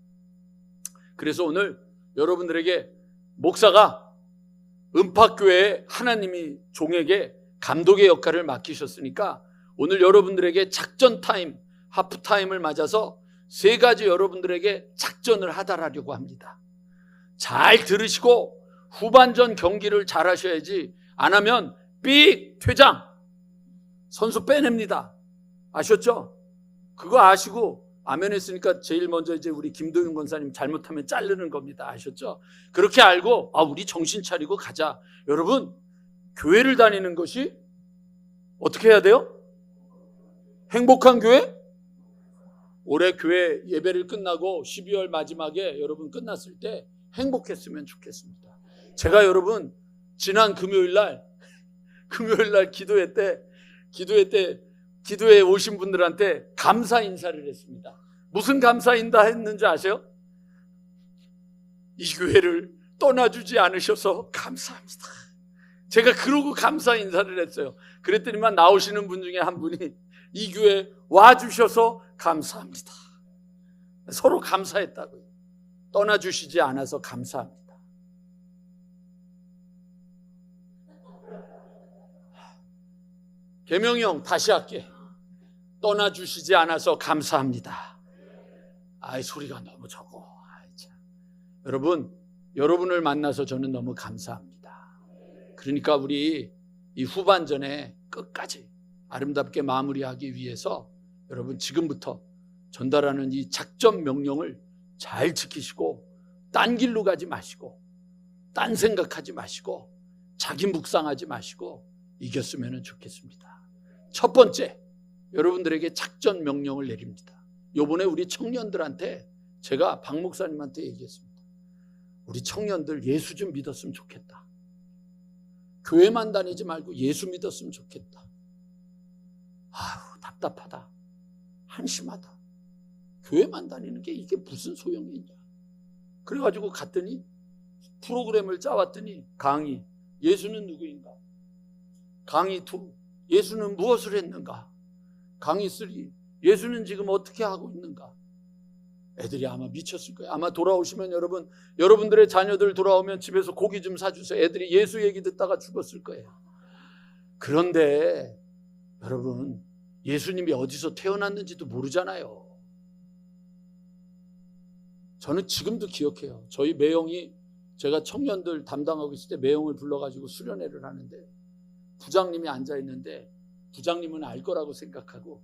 그래서 오늘 여러분들에게 목사가 은팍교회 하나님이 종에게 감독의 역할을 맡기셨으니까 오늘 여러분들에게 작전 타임, 하프 타임을 맞아서 3가지 여러분들에게 작전을 하달하려고 합니다. 잘 들으시고 후반전 경기를 잘 하셔야지, 안 하면 삑 퇴장, 선수 빼냅니다. 아셨죠? 그거 아시고 아멘 했으니까 제일 먼저 이제 우리 김도윤 권사님 잘못하면 자르는 겁니다. 아셨죠? 그렇게 알고 우리 정신 차리고 가자. 여러분, 교회를 다니는 것이 어떻게 해야 돼요? 행복한 교회? 올해 교회 예배를 끝나고 12월 마지막에 여러분 끝났을 때 행복했으면 좋겠습니다. 제가 여러분 지난 금요일날 기도회 오신 분들한테 감사 인사를 했습니다. 무슨 감사 인사 했는지 아세요? 이 교회를 떠나주지 않으셔서 감사합니다. 제가 그러고 감사 인사를 했어요. 그랬더니만 나오시는 분 중에 한 분이 이 교회 와주셔서 감사합니다. 서로 감사했다고요. 떠나주시지 않아서 감사합니다. 계명이 형 다시 할게. 떠나주시지 않아서 감사합니다. 소리가 너무 적어. 여러분, 여러분을 만나서 저는 너무 감사합니다. 그러니까 우리 이 후반전에 끝까지 아름답게 마무리하기 위해서 여러분 지금부터 전달하는 이 작전 명령을 잘 지키시고, 딴 길로 가지 마시고, 딴 생각하지 마시고, 자기 묵상하지 마시고 이겼으면 좋겠습니다. 첫 번째, 여러분들에게 작전 명령을 내립니다. 요번에 우리 청년들한테 제가 박 목사님한테 얘기했습니다. 우리 청년들 예수 좀 믿었으면 좋겠다. 교회만 다니지 말고 예수 믿었으면 좋겠다. 답답하다. 한심하다. 교회만 다니는 게 이게 무슨 소용이 있냐. 그래가지고 갔더니 프로그램을 짜왔더니 강의, 예수는 누구인가? 강의 2, 예수는 무엇을 했는가? 강의 3, 예수는 지금 어떻게 하고 있는가? 애들이 아마 미쳤을 거예요. 아마 돌아오시면 여러분들의 자녀들 돌아오면 집에서 고기 좀 사주세요. 애들이 예수 얘기 듣다가 죽었을 거예요. 그런데 여러분, 예수님이 어디서 태어났는지도 모르잖아요. 저는 지금도 기억해요. 저희 매형이, 제가 청년들 담당하고 있을 때 매형을 불러가지고 수련회를 하는데 부장님이 앉아있는데, 부장님은 알 거라고 생각하고,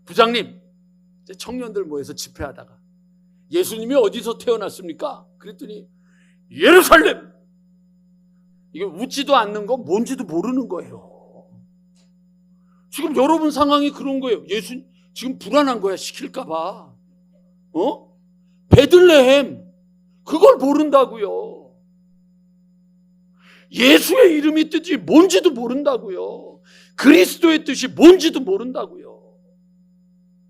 부장님, 이제 청년들 모여서 집회하다가 예수님이 어디서 태어났습니까? 그랬더니 예루살렘! 이게 웃지도 않는 거 뭔지도 모르는 거예요. 지금 여러분 상황이 그런 거예요. 예수 지금 불안한 거야. 시킬까 봐. 베들레헴, 그걸 모른다고요. 예수의 이름이 뜻이 뭔지도 모른다고요. 그리스도의 뜻이 뭔지도 모른다고요.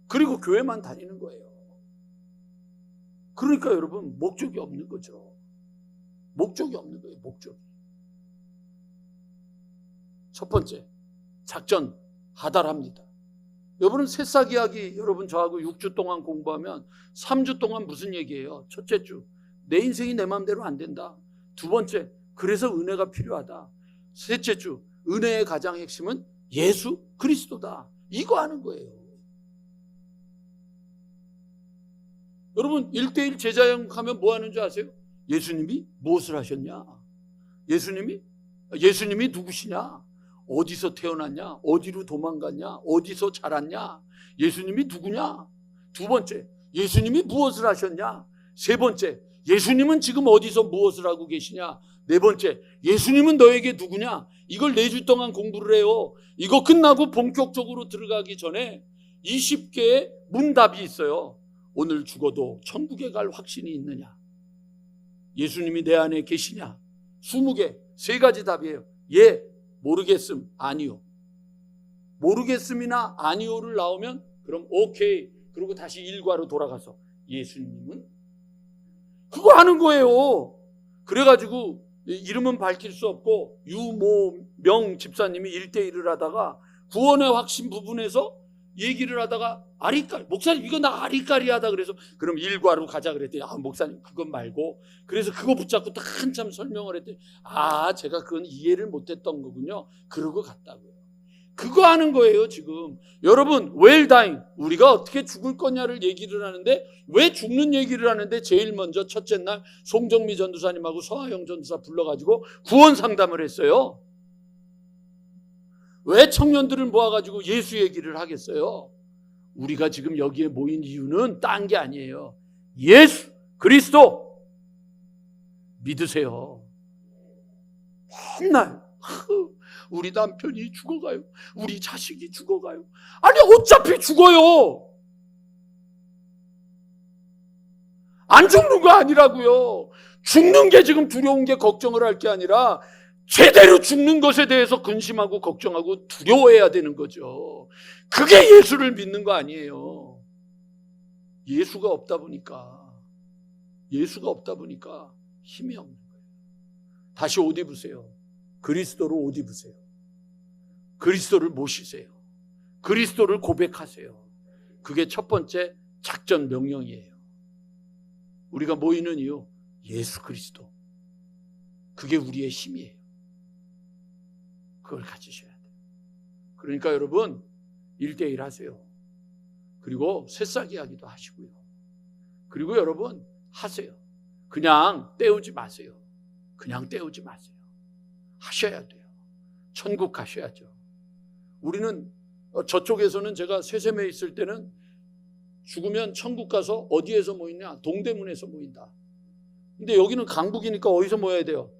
그리고 교회만 다니는 거예요. 그러니까 여러분 목적이 없는 거죠. 목적이 없는 거예요. 목적이. 첫 번째, 작전 하달합니다. 여러분 새싹 이야기 여러분 저하고 6주 동안 공부하면 3주 동안 무슨 얘기예요? 첫째 주, 내 인생이 내 마음대로 안 된다. 두 번째, 그래서 은혜가 필요하다. 셋째 주, 은혜의 가장 핵심은 예수 그리스도다. 이거 하는 거예요. 여러분 1:1 제자형하면 뭐 하는 줄 아세요? 예수님이 무엇을 하셨냐? 예수님이 누구시냐? 어디서 태어났냐? 어디로 도망갔냐? 어디서 자랐냐? 예수님이 누구냐? 두 번째, 예수님이 무엇을 하셨냐? 세 번째, 예수님은 지금 어디서 무엇을 하고 계시냐? 네 번째, 예수님은 너에게 누구냐? 이걸 4주 동안 공부를 해요. 이거 끝나고 본격적으로 들어가기 전에 20개의 문답이 있어요. 오늘 죽어도 천국에 갈 확신이 있느냐? 예수님이 내 안에 계시냐? 20개, 3가지 답이에요. 예, 모르겠음, 아니요. 모르겠음이나 아니요를 나오면 그럼 오케이. 그리고 다시 일과로 돌아가서 예수님은? 그거 하는 거예요. 그래가지고 이름은 밝힐 수 없고 유모명 집사님이 1:1을 하다가 구원의 확신 부분에서 얘기를 하다가 아리까리, 목사님 이거 나 아리까리하다 그래서 그럼 일과로 가자 그랬더니 목사님 그건 말고, 그래서 그거 붙잡고 딱 한참 설명을 했더니 제가 그건 이해를 못했던 거군요. 그러고 갔다고요. 그거 하는 거예요 지금. 여러분 웰다잉, 우리가 어떻게 죽을 거냐를 얘기를 하는데, 왜 죽는 얘기를 하는데 제일 먼저 첫째 날 송정미 전도사님하고 서하영 전도사 불러가지고 구원 상담을 했어요. 왜 청년들을 모아가지고 예수 얘기를 하겠어요? 우리가 지금 여기에 모인 이유는 딴 게 아니에요. 예수 그리스도 믿으세요. 맨날 우리 남편이 죽어가요, 우리 자식이 죽어가요. 아니 어차피 죽어요. 안 죽는 거 아니라고요. 죽는 게 지금 두려운 게 걱정을 할 게 아니라 제대로 죽는 것에 대해서 근심하고 걱정하고 두려워해야 되는 거죠. 그게 예수를 믿는 거 아니에요. 예수가 없다 보니까 힘이 없는 거예요. 다시 옷 입으세요. 그리스도로 옷 입으세요. 그리스도를 모시세요. 그리스도를 고백하세요. 그게 첫 번째 작전 명령이에요. 우리가 모이는 이유, 예수 그리스도. 그게 우리의 힘이에요. 그걸 가지셔야 돼요. 그러니까 여러분 1:1 하세요. 그리고 새싹 이야기도 하시고요. 그리고 여러분 하세요. 그냥 때우지 마세요. 하셔야 돼요. 천국 가셔야죠. 우리는 저쪽에서는 제가 세샘에 있을 때는 죽으면 천국 가서 어디에서 모이냐? 동대문에서 모인다. 근데 여기는 강북이니까 어디서 모여야 돼요?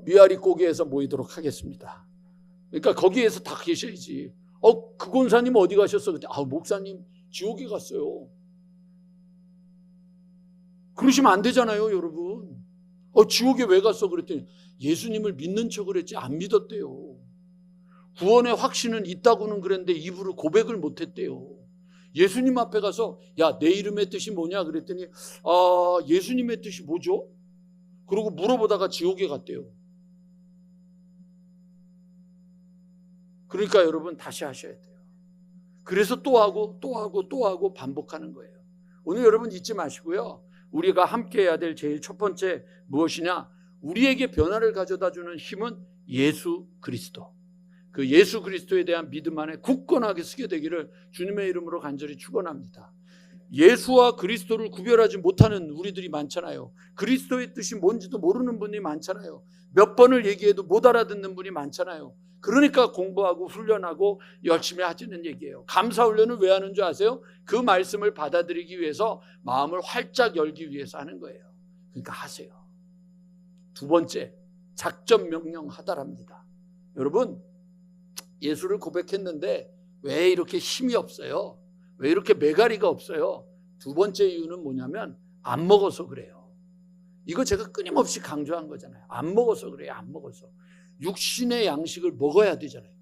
미아리 고개에서 모이도록 하겠습니다. 그러니까 거기에서 다 계셔야지. 그 권사님 어디 가셨어? 그때 목사님 지옥에 갔어요. 그러시면 안 되잖아요, 여러분. 지옥에 왜 갔어? 그랬더니 예수님을 믿는 척을 했지 안 믿었대요. 구원의 확신은 있다고는 그랬는데 입으로 고백을 못했대요. 예수님 앞에 가서 내 이름의 뜻이 뭐냐 그랬더니 예수님의 뜻이 뭐죠? 그러고 물어보다가 지옥에 갔대요. 그러니까 여러분 다시 하셔야 돼요. 그래서 또 하고 반복하는 거예요. 오늘 여러분 잊지 마시고요. 우리가 함께 해야 될 제일 첫 번째 무엇이냐? 우리에게 변화를 가져다주는 힘은 예수 그리스도. 그 예수 그리스도에 대한 믿음 안에 굳건하게 서게 되기를 주님의 이름으로 간절히 축원합니다. 예수와 그리스도를 구별하지 못하는 우리들이 많잖아요. 그리스도의 뜻이 뭔지도 모르는 분이 많잖아요. 몇 번을 얘기해도 못 알아듣는 분이 많잖아요. 그러니까 공부하고 훈련하고 열심히 하시는 얘기예요. 감사훈련을 왜 하는 줄 아세요? 그 말씀을 받아들이기 위해서 마음을 활짝 열기 위해서 하는 거예요. 그러니까 하세요. 두 번째, 작전 명령 하달합니다. 여러분 예수를 고백했는데 왜 이렇게 힘이 없어요? 왜 이렇게 매가리가 없어요? 두 번째 이유는 뭐냐면 안 먹어서 그래요. 이거 제가 끊임없이 강조한 거잖아요. 안 먹어서 그래요. 안 먹어서. 육신의 양식을 먹어야 되잖아요.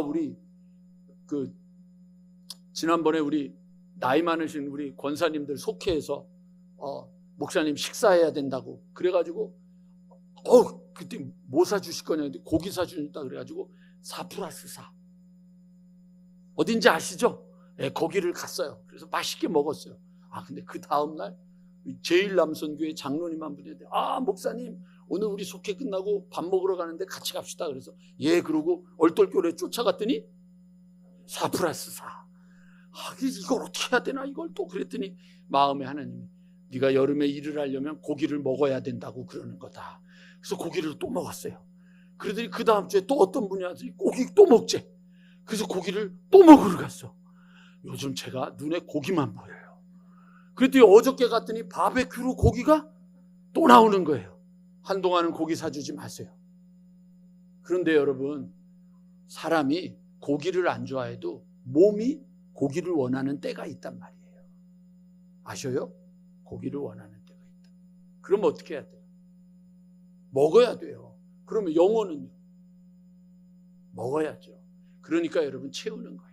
우리 지난번에 우리 나이 많으신 우리 권사님들 속회에서 목사님 식사해야 된다고 그래가지고 그때 뭐 사주실 거냐 근데 고기 사주신다 그래가지고 4+4 어딘지 아시죠? 네, 거기를 갔어요. 그래서 맛있게 먹었어요. 근데 그 다음날 제1남선교회 장로님 한 분이 목사님 오늘 우리 속회 끝나고 밥 먹으러 가는데 같이 갑시다. 그래서 예 그러고 얼떨결에 쫓아갔더니 4+4 이걸 어떻게 해야 되나 이걸 또 그랬더니 마음에 하나님이 네가 여름에 일을 하려면 고기를 먹어야 된다고 그러는 거다. 그래서 고기를 또 먹었어요. 그러더니 그 다음 주에 또 어떤 분이 와서 고기 또 먹재. 그래서 고기를 또 먹으러 갔어. 요즘 제가 눈에 고기만 보여요. 그랬더니 어저께 갔더니 바베큐로 고기가 또 나오는 거예요. 한동안은 고기 사주지 마세요. 그런데 여러분 사람이 고기를 안 좋아해도 몸이 고기를 원하는 때가 있단 말이에요. 아셔요? 고기를 원하는 때가 있다. 그럼 어떻게 해야 돼요? 먹어야 돼요. 그러면 영혼은요? 먹어야죠. 그러니까 여러분 채우는 거예요.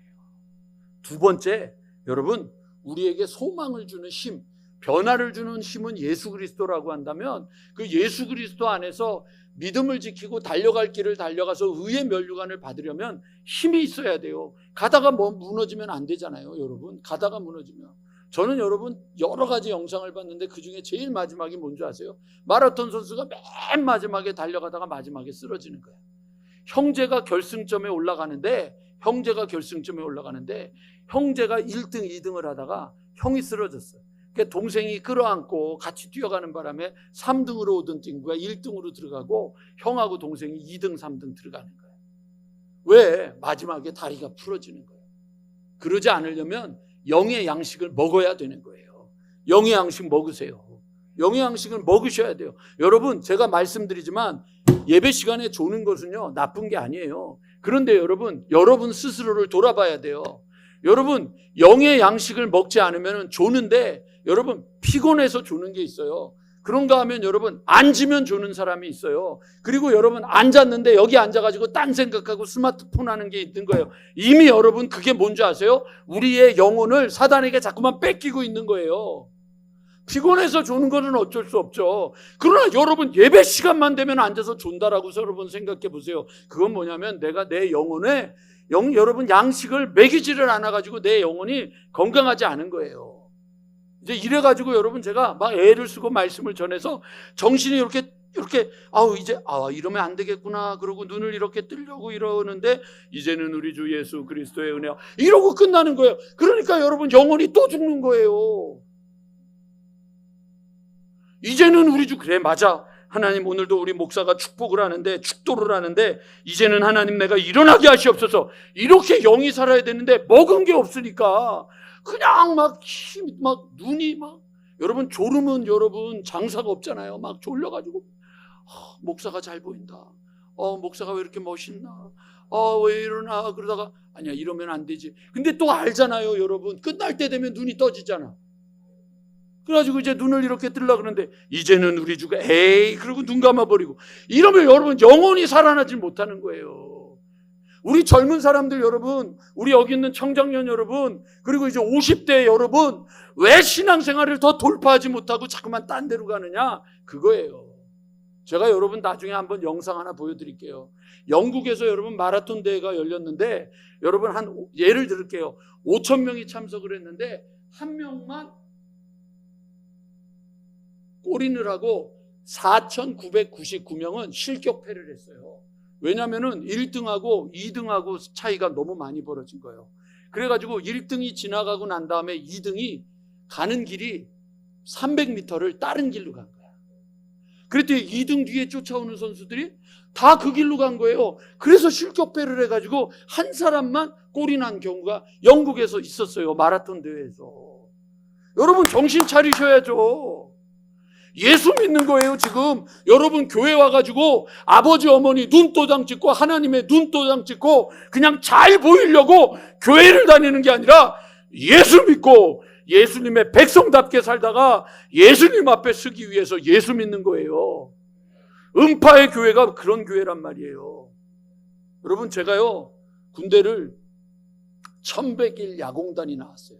두 번째, 여러분 우리에게 소망을 주는 힘, 변화를 주는 힘은 예수 그리스도라고 한다면 그 예수 그리스도 안에서 믿음을 지키고 달려갈 길을 달려가서 의의 면류관을 받으려면 힘이 있어야 돼요. 가다가 무너지면 안 되잖아요. 여러분 가다가 무너지면 저는 여러분 여러 가지 영상을 봤는데 그중에 제일 마지막이 뭔지 아세요? 마라톤 선수가 맨 마지막에 달려가다가 마지막에 쓰러지는 거예요. 형제가 결승점에 올라가는데 형제가 1등, 2등을 하다가 형이 쓰러졌어요. 그러니까 동생이 끌어안고 같이 뛰어가는 바람에 3등으로 오던 친구가 1등으로 들어가고 형하고 동생이 2등, 3등 들어가는 거예요. 왜? 마지막에 다리가 풀어지는 거예요. 그러지 않으려면 영의 양식을 먹어야 되는 거예요. 영의 양식 먹으세요. 영의 양식을 먹으셔야 돼요. 여러분 제가 말씀드리지만 예배 시간에 조는 것은요 나쁜 게 아니에요. 그런데 여러분 스스로를 돌아봐야 돼요. 여러분 영의 양식을 먹지 않으면 조는데 여러분 피곤해서 조는 게 있어요. 그런가 하면 여러분 앉으면 조는 사람이 있어요. 그리고 여러분 앉았는데 여기 앉아가지고 딴 생각하고 스마트폰 하는 게 있는 거예요. 이미 여러분 그게 뭔지 아세요? 우리의 영혼을 사단에게 자꾸만 뺏기고 있는 거예요. 피곤해서 조는 거는 어쩔 수 없죠. 그러나 여러분 예배 시간만 되면 앉아서 존다라고 여러분 생각해 보세요. 그건 뭐냐면 내가 내 영혼에 여러분 양식을 먹이지를 않아가지고 내 영혼이 건강하지 않은 거예요. 이제 이래가지고 여러분 제가 막 애를 쓰고 말씀을 전해서 정신이 이렇게 이제 이러면 안 되겠구나 그러고 눈을 이렇게 뜨려고 이러는데 이제는 우리 주 예수 그리스도의 은혜와 이러고 끝나는 거예요. 그러니까 여러분 영혼이 또 죽는 거예요. 이제는 우리 주 그래 맞아 하나님 오늘도 우리 목사가 축도를 하는데 이제는 하나님 내가 일어나게 하시옵소서. 이렇게 영이 살아야 되는데 먹은 게 없으니까 그냥 막 눈이 여러분 졸으면 여러분 장사가 없잖아요. 막 졸려가지고 목사가 잘 보인다. 목사가 왜 이렇게 멋있나. 왜 이러나 그러다가 아니야 이러면 안 되지. 근데 또 알잖아요 여러분 끝날 때 되면 눈이 떠지잖아. 그래가지고 이제 눈을 이렇게 뜨려고 그러는데 이제는 우리 주가 그러고 눈 감아버리고 이러면 여러분 영혼이 살아나질 못하는 거예요. 우리 젊은 사람들 여러분, 우리 여기 있는 청장년 여러분, 그리고 이제 50대 여러분 왜 신앙생활을 더 돌파하지 못하고 자꾸만 딴 데로 가느냐 그거예요. 제가 여러분 나중에 한번 영상 하나 보여드릴게요. 영국에서 여러분 마라톤 대회가 열렸는데 여러분 예를 들을게요. 5,000명이 참석을 했는데 한 명만 골인을 하고 4,999명은 실격패를 했어요. 왜냐하면 1등하고 2등하고 차이가 너무 많이 벌어진 거예요. 그래가지고 1등이 지나가고 난 다음에 2등이 가는 길이 300m를 다른 길로 간 거야. 그랬더니 2등 뒤에 쫓아오는 선수들이 다 그 길로 간 거예요. 그래서 실격패를 해가지고 한 사람만 골인한 경우가 영국에서 있었어요. 마라톤 대회에서. 여러분 정신 차리셔야죠. 예수 믿는 거예요. 지금 여러분 교회 와가지고 아버지 어머니 눈도장 찍고 하나님의 눈도장 찍고 그냥 잘 보이려고 교회를 다니는 게 아니라 예수 믿고 예수님의 백성답게 살다가 예수님 앞에 서기 위해서 예수 믿는 거예요. 음파의 교회가 그런 교회란 말이에요. 여러분 제가요 군대를 1100일 야공단이 나왔어요.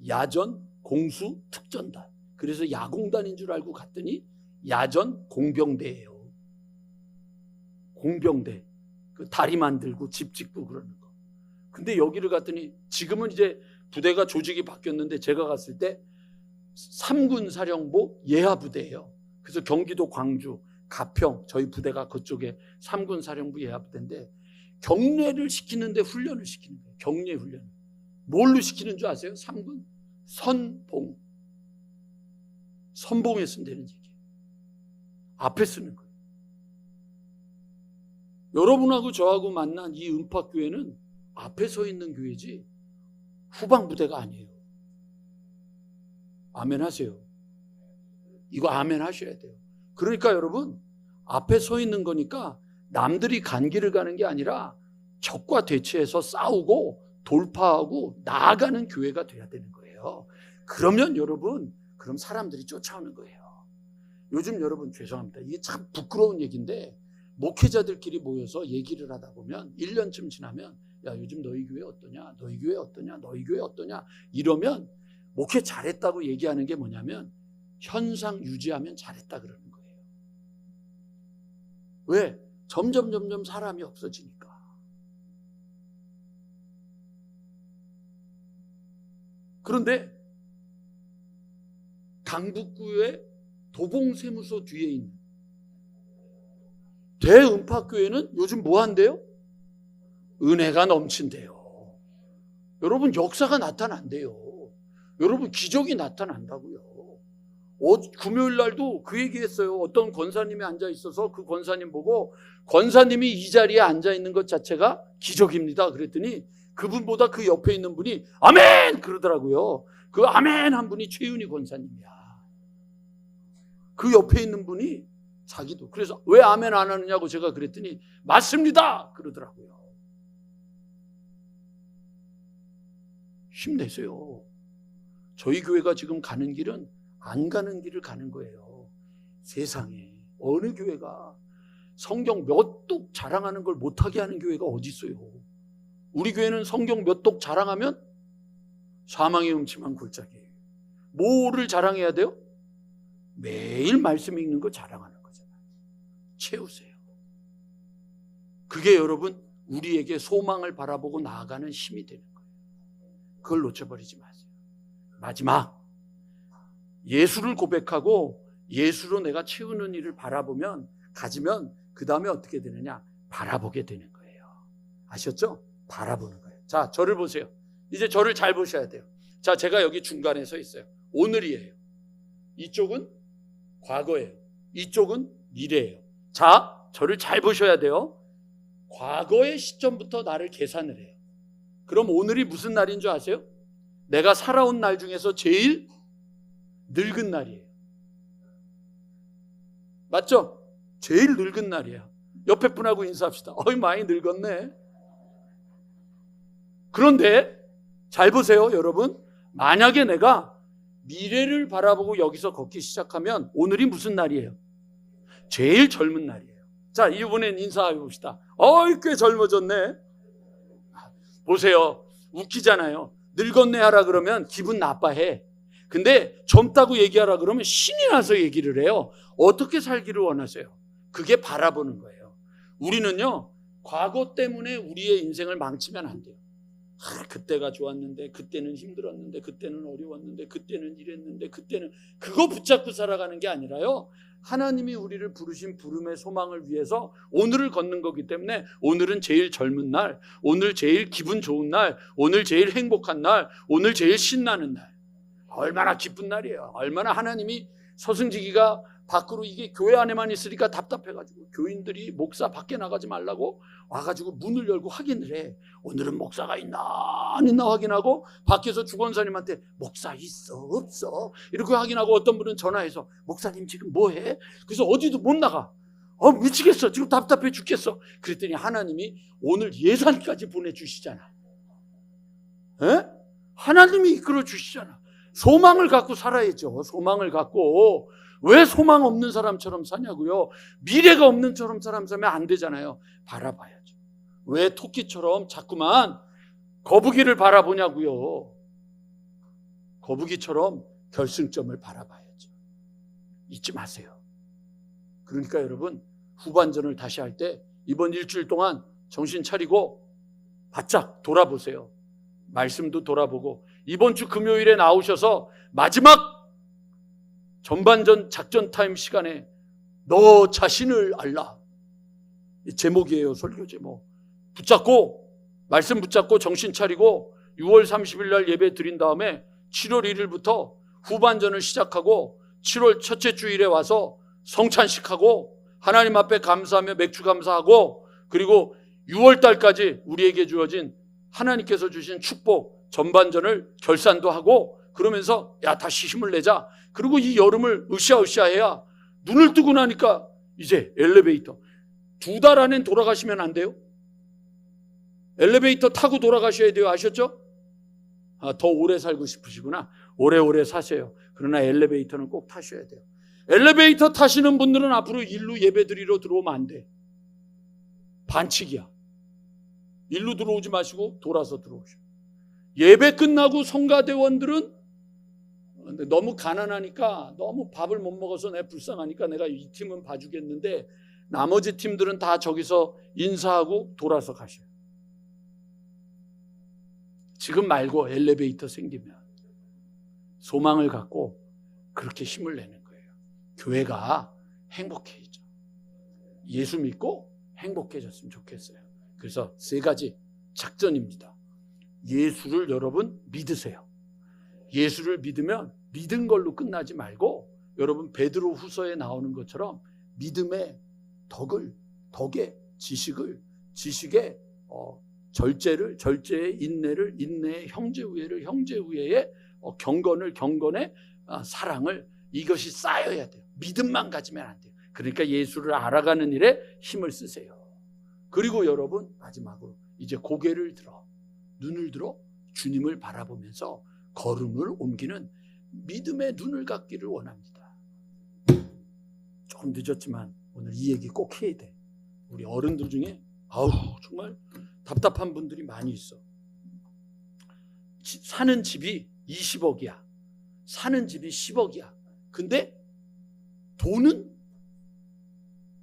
야전 공수 특전단. 그래서 야공단인 줄 알고 갔더니 야전 공병대예요. 공병대. 그 다리 만들고 집 짓고 그러는 거. 근데 여기를 갔더니 지금은 이제 부대가 조직이 바뀌었는데 제가 갔을 때 3군 사령부 예하부대예요. 그래서 경기도 광주, 가평 저희 부대가 그쪽에 3군 사령부 예하부대인데 경례를 시키는데 훈련을 시키는 거예요. 경례 훈련. 뭘로 시키는 줄 아세요? 3군 선봉. 선봉에 쓴다는 얘기예요. 앞에 쓰는 거예요. 여러분하고 저하고 만난 이 은팍교회는 앞에 서 있는 교회지 후방 부대가 아니에요. 아멘 하세요. 이거 아멘 하셔야 돼요. 그러니까 여러분 앞에 서 있는 거니까 남들이 간 길을 가는 게 아니라 적과 대치해서 싸우고 돌파하고 나아가는 교회가 돼야 되는 거예요. 그러면 여러분 그럼 사람들이 쫓아오는 거예요. 요즘 여러분 죄송합니다. 이게 참 부끄러운 얘기인데 목회자들끼리 모여서 얘기를 하다 보면 1년쯤 지나면 야 요즘 너희 교회 어떠냐? 너희 교회 어떠냐? 너희 교회 어떠냐? 이러면 목회 잘했다고 얘기하는 게 뭐냐면 현상 유지하면 잘했다 그러는 거예요. 왜? 점점 사람이 없어지니까. 그런데 강북구의 도봉세무소 뒤에 있는 대은팍교회는 요즘 뭐 한대요? 은혜가 넘친대요. 여러분 역사가 나타난대요. 여러분 기적이 나타난다고요. 금요일 날도 그 얘기했어요. 어떤 권사님이 앉아 있어서 그 권사님 보고 권사님이 이 자리에 앉아 있는 것 자체가 기적입니다. 그랬더니 그분보다 그 옆에 있는 분이 아멘! 그러더라고요. 그 아멘 한 분이 최윤희 권사님이야. 그 옆에 있는 분이 자기도. 그래서 왜 아멘 안 하느냐고 제가 그랬더니 맞습니다! 그러더라고요. 힘내세요. 저희 교회가 지금 가는 길은 안 가는 길을 가는 거예요. 세상에 어느 교회가 성경 몇 독 자랑하는 걸 못하게 하는 교회가 어디 있어요. 우리 교회는 성경 몇 독 자랑하면 사망의 음침한 골짜기. 뭐를 자랑해야 돼요? 매일 말씀 읽는 거 자랑하는 거잖아요. 채우세요. 그게 여러분 우리에게 소망을 바라보고 나아가는 힘이 되는 거예요. 그걸 놓쳐버리지 마세요. 마지막 예수를 고백하고 예수로 내가 채우는 일을 바라보면 가지면 그 다음에 어떻게 되느냐? 바라보게 되는 거예요. 아셨죠? 바라보는 거예요. 자, 저를 보세요. 이제 저를 잘 보셔야 돼요. 자, 제가 여기 중간에 서 있어요. 오늘이에요. 이쪽은 과거예요. 이쪽은 미래예요. 자, 저를 잘 보셔야 돼요. 과거의 시점부터 나를 계산을 해요. 그럼 오늘이 무슨 날인 줄 아세요? 내가 살아온 날 중에서 제일 늙은 날이에요. 맞죠? 제일 늙은 날이에요. 옆에 분하고 인사합시다. 어이 많이 늙었네. 그런데 잘 보세요 여러분. 만약에 내가 미래를 바라보고 여기서 걷기 시작하면 오늘이 무슨 날이에요? 제일 젊은 날이에요. 자, 이번엔 인사해 봅시다. 어이 꽤 젊어졌네. 보세요. 웃기잖아요. 늙었네 하라 그러면 기분 나빠해. 근데 젊다고 얘기하라 그러면 신이 나서 얘기를 해요. 어떻게 살기를 원하세요? 그게 바라보는 거예요. 우리는요 과거 때문에 우리의 인생을 망치면 안 돼요. 그때가 좋았는데, 그때는 힘들었는데, 그때는 어려웠는데, 그때는 이랬는데, 그때는 그거 붙잡고 살아가는 게 아니라요, 하나님이 우리를 부르신 부름의 소망을 위해서 오늘을 걷는 거기 때문에 오늘은 제일 젊은 날, 오늘 제일 기분 좋은 날, 오늘 제일 행복한 날, 오늘 제일 신나는 날. 얼마나 기쁜 날이에요. 얼마나 하나님이 서승지기가 밖으로 이게 교회 안에만 있으니까 답답해가지고 교인들이 목사 밖에 나가지 말라고 와가지고 문을 열고 확인을 해. 오늘은 목사가 있나 안 있나 확인하고 밖에서 주권사님한테 목사 있어 없어 이렇게 확인하고 어떤 분은 전화해서 목사님 지금 뭐해? 그래서 어디도 못 나가. 미치겠어. 지금 답답해 죽겠어. 그랬더니 하나님이 오늘 예산까지 보내주시잖아. 에? 하나님이 이끌어 주시잖아. 소망을 갖고 살아야죠. 소망을 갖고. 왜 소망 없는 사람처럼 사냐고요? 미래가 없는 사람 살면 안 되잖아요. 바라봐야죠. 왜 토끼처럼 자꾸만 거북이를 바라보냐고요? 거북이처럼 결승점을 바라봐야죠. 잊지 마세요. 그러니까 여러분, 후반전을 다시 할 때 이번 일주일 동안 정신 차리고 바짝 돌아보세요. 말씀도 돌아보고 이번 주 금요일에 나오셔서 마지막 전반전 작전 타임 시간에 너 자신을 알라, 제목이에요. 설교 제목. 붙잡고, 말씀 붙잡고 정신 차리고 6월 30일 날 예배 드린 다음에 7월 1일부터 후반전을 시작하고 7월 첫째 주일에 와서 성찬식하고 하나님 앞에 감사하며 맥주 감사하고, 그리고 6월 달까지 우리에게 주어진 하나님께서 주신 축복 전반전을 결산도 하고, 그러면서 야, 다시 힘을 내자. 그리고 이 여름을 으쌰으쌰 해야 눈을 뜨고 나니까 이제 엘리베이터 2달 안엔 돌아가시면 안 돼요. 엘리베이터 타고 돌아가셔야 돼요. 아셨죠? 더 오래 살고 싶으시구나. 오래오래 사세요. 그러나 엘리베이터는 꼭 타셔야 돼요. 엘리베이터 타시는 분들은 앞으로 일루 예배드리러 들어오면 안 돼. 반칙이야. 일루 들어오지 마시고 돌아서 들어오셔. 예배 끝나고 성가대원들은 너무 가난하니까, 너무 밥을 못 먹어서 내가 불쌍하니까 내가 이 팀은 봐주겠는데 나머지 팀들은 다 저기서 인사하고 돌아서 가셔요. 지금 말고 엘리베이터 생기면 소망을 갖고 그렇게 힘을 내는 거예요. 교회가 행복해지죠. 예수 믿고 행복해졌으면 좋겠어요. 그래서 3가지 작전입니다. 예수를 여러분 믿으세요. 예수를 믿으면 믿은 걸로 끝나지 말고, 여러분 베드로 후서에 나오는 것처럼 믿음의 덕의 지식의 절제의 인내를, 인내의 형제우애를, 형제우애의 경건의 사랑을, 이것이 쌓여야 돼요. 믿음만 가지면 안 돼요. 그러니까 예수를 알아가는 일에 힘을 쓰세요. 그리고 여러분, 마지막으로 이제 고개를 들어, 눈을 들어 주님을 바라보면서 걸음을 옮기는 믿음의 눈을 갖기를 원합니다. 조금 늦었지만 오늘 이 얘기 꼭 해야 돼. 우리 어른들 중에 정말 답답한 분들이 많이 있어. 사는 집이 20억이야. 사는 집이 10억이야. 근데 돈은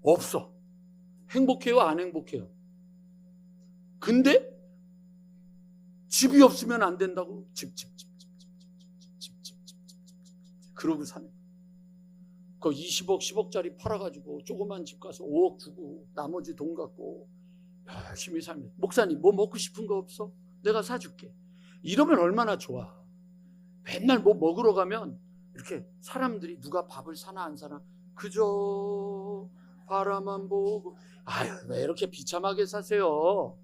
없어. 행복해요? 안 행복해요? 근데 집이 없으면 안 된다고 집 그러고 사는. 그 20억 10억짜리 팔아가지고 조그만 집 가서 5억 주고 나머지 돈 갖고 열심히 살면, 목사님 뭐 먹고 싶은 거 없어? 내가 사줄게. 이러면 얼마나 좋아. 맨날 뭐 먹으러 가면 이렇게 사람들이 누가 밥을 사나 안 사나 그저 바라만 보고, 왜 이렇게 비참하게 사세요?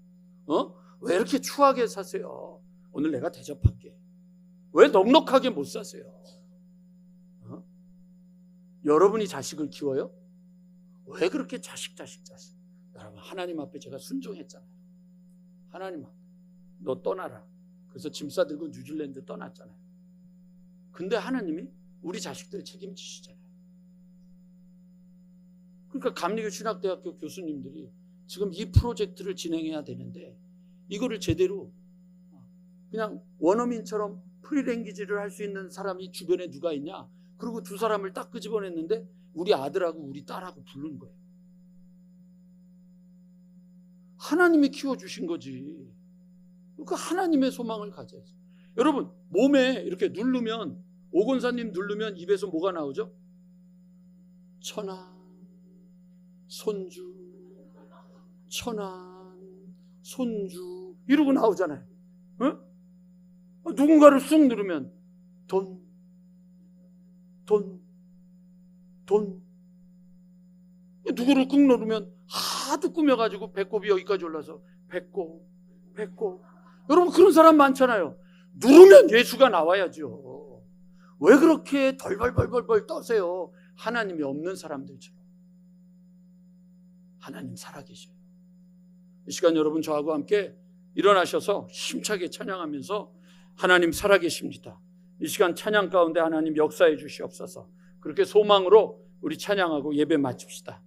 왜 이렇게 추하게 사세요? 오늘 내가 대접할게. 왜 넉넉하게 못 사세요? 여러분이 자식을 키워요? 왜 그렇게 자식? 여러분, 하나님 앞에 제가 순종했잖아요. 하나님 앞에 너 떠나라. 그래서 짐 싸들고 뉴질랜드 떠났잖아요. 근데 하나님이 우리 자식들 책임지시잖아요. 그러니까 감리교 신학대학교 교수님들이 지금 이 프로젝트를 진행해야 되는데, 이거를 제대로 그냥 원어민처럼 프리랭귀지를 할 수 있는 사람이 주변에 누가 있냐? 그리고 2 사람을 딱 끄집어냈는데 우리 아들하고 우리 딸하고 부른 거예요. 하나님이 키워주신 거지. 그러니까 하나님의 소망을 가져야죠. 여러분, 몸에 이렇게 누르면, 오건사님 누르면 입에서 뭐가 나오죠? 천안, 손주, 천안, 손주 이러고 나오잖아요. 누군가를 쑥 누르면 돈. 누구를 꾹 누르면 하도 꾸며가지고 배꼽이 여기까지 올라서 배꼽. 여러분, 그런 사람 많잖아요. 누르면 예수가 나와야죠. 왜 그렇게 덜벌벌 떠세요? 하나님이 없는 사람들처럼. 하나님 살아계셔요. 이 시간 여러분, 저하고 함께 일어나셔서 힘차게 찬양하면서 하나님 살아계십니다. 이 시간 찬양 가운데 하나님 역사해 주시옵소서. 그렇게 소망으로 우리 찬양하고 예배 마칩시다.